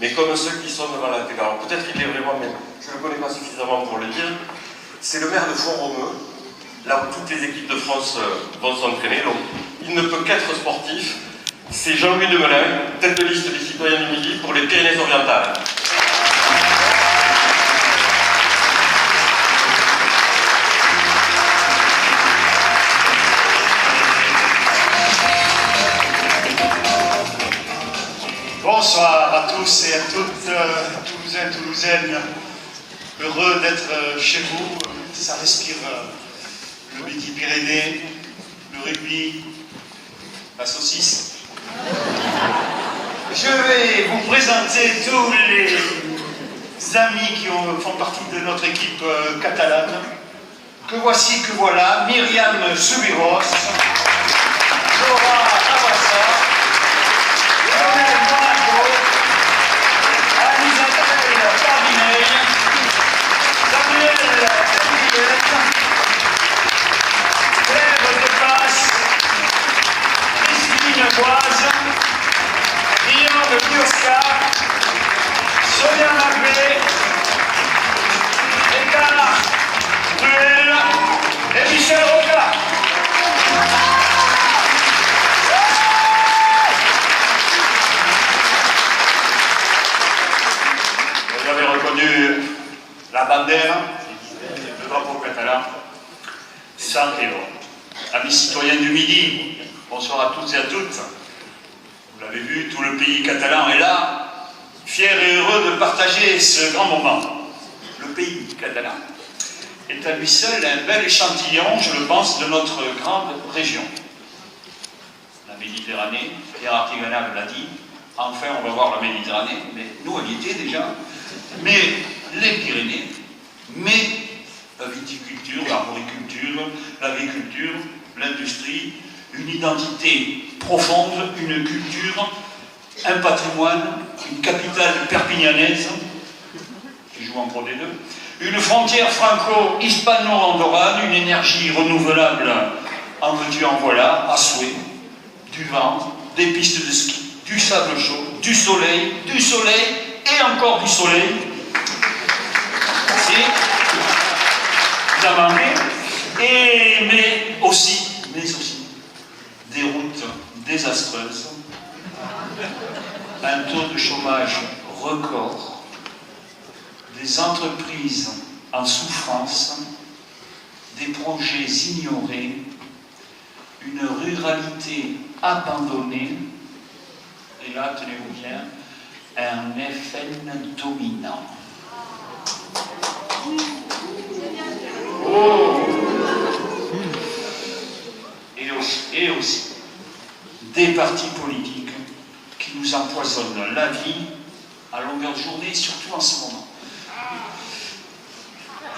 mais comme ceux qui sont devant la télé. Alors peut-être qu'il est vraiment, mais je ne le connais pas suffisamment pour le dire. C'est le maire de Font-Romeu, là où toutes les équipes de France vont s'entraîner. Donc il ne peut qu'être sportif. C'est Jean-Louis Demelin, tête de liste des citoyens du Midi pour les Pyrénées-Orientales. Bonsoir à tous et à toutes, Toulousains, Toulousaines. Heureux d'être chez vous. Ça respire le Midi-Pyrénées, le rugby, la saucisse. Je vais vous présenter tous les amis qui font partie de notre équipe catalane. Que voici, que voilà, Myriam Subiros, Laura Avassa, Lionel Monaco, Anne-Isabelle Cardinel, Samuel Benguillet, Claire Depasse, Christine Boise, Guillaume Biosca, Sonia Magbé, Écart Ruel et Michel Roca. Vous avez reconnu la bandère, le drapeau catalan, Santiago. Amis citoyens du Midi, bonsoir à toutes et à toutes. Vous l'avez vu, tout le pays catalan est là, fier et heureux de partager ce grand moment. Le pays catalan est à lui seul un bel échantillon, je le pense, de notre grande région. La Méditerranée, Pierre Artiganal l'a dit, enfin on va voir la Méditerranée, mais nous on y était déjà. Mais les Pyrénées, mais la viticulture, l'arboriculture, l'agriculture, l'industrie, une identité profonde, une culture, un patrimoine, une capitale perpignanaise, qui joue en Pro D2, une frontière franco-hispano-andorrane, une énergie renouvelable, en veux-tu en voilà, à souhait, du vent, des pistes de ski, du sable chaud, du soleil et encore du soleil. Vous en manquez. Mais aussi des routes désastreuses, un taux de chômage record, des entreprises en souffrance, des projets ignorés, une ruralité abandonnée, et là, tenez-vous bien, un FN dominant. Oh. Et aussi des partis politiques qui nous empoisonnent la vie à longueur de journée, surtout en ce moment.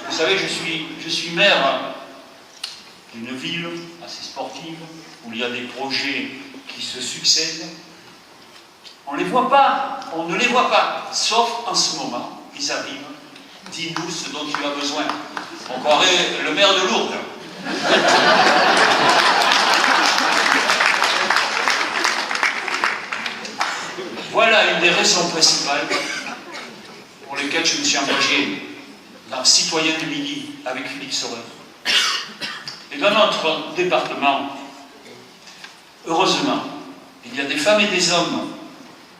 Vous savez, je suis maire d'une ville assez sportive où il y a des projets qui se succèdent. On ne les voit pas, sauf en ce moment, ils arrivent. Dis-nous ce dont tu as besoin. On croirait le maire de Lourdes. Voilà une des raisons principales pour lesquelles je me suis engagé dans Citoyens du Midi avec Philippe Sauret. Et dans notre département, heureusement, il y a des femmes et des hommes,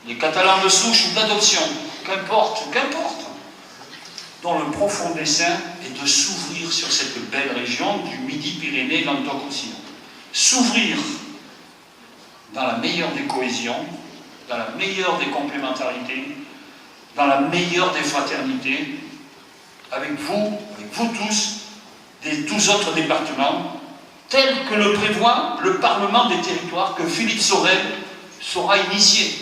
des Catalans de souche ou d'adoption, qu'importe, dont le profond dessein est de s'ouvrir sur cette belle région du Midi-Pyrénées Languedoc-Roussillon. S'ouvrir dans la meilleure des cohésions, dans la meilleure des complémentarités, dans la meilleure des fraternités, avec vous tous, des 12 autres départements, tel que le prévoit le Parlement des territoires que Philippe Sauret saura initier.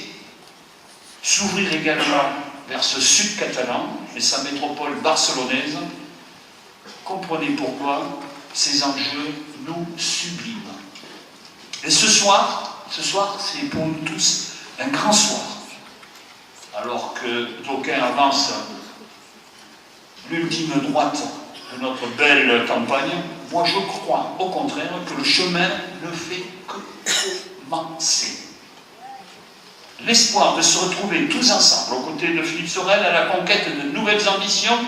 S'ouvrir également vers ce sud catalan et sa métropole barcelonaise. Comprenez pourquoi ces enjeux nous subliment. Et ce soir, c'est pour nous tous un grand soir. Alors que d'aucuns avancent l'ultime droite de notre belle campagne, moi je crois au contraire que le chemin ne fait que commencer. l'espoir de se retrouver tous ensemble aux côtés de Philippe Sorel à la conquête de nouvelles ambitions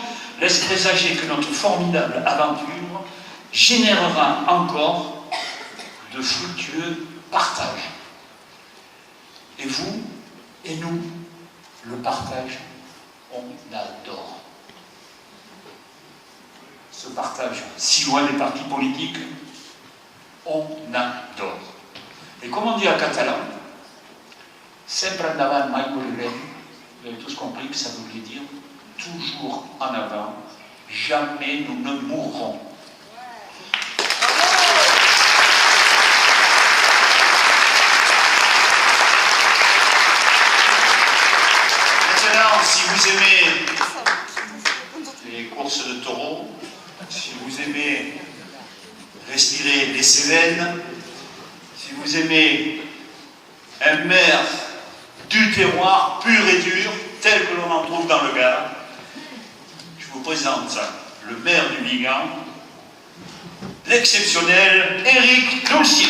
laisse présager que notre formidable aventure générera encore de fructueux partages. Et vous et nous, le partage, on adore. Ce partage, si loin des partis politiques, on adore. Et comme on dit en catalan, sempre endavant, mai morirem, vous avez tous compris que ça voulait dire toujours en avant, jamais nous ne mourrons. Maintenant, si vous aimez les courses de taureaux, si vous aimez respirer les Cévennes, si vous aimez un maire du terroir pur et dur, tel que l'on en trouve dans le Gard, je vous présente le maire du Vigan, l'exceptionnel Éric Loulcier.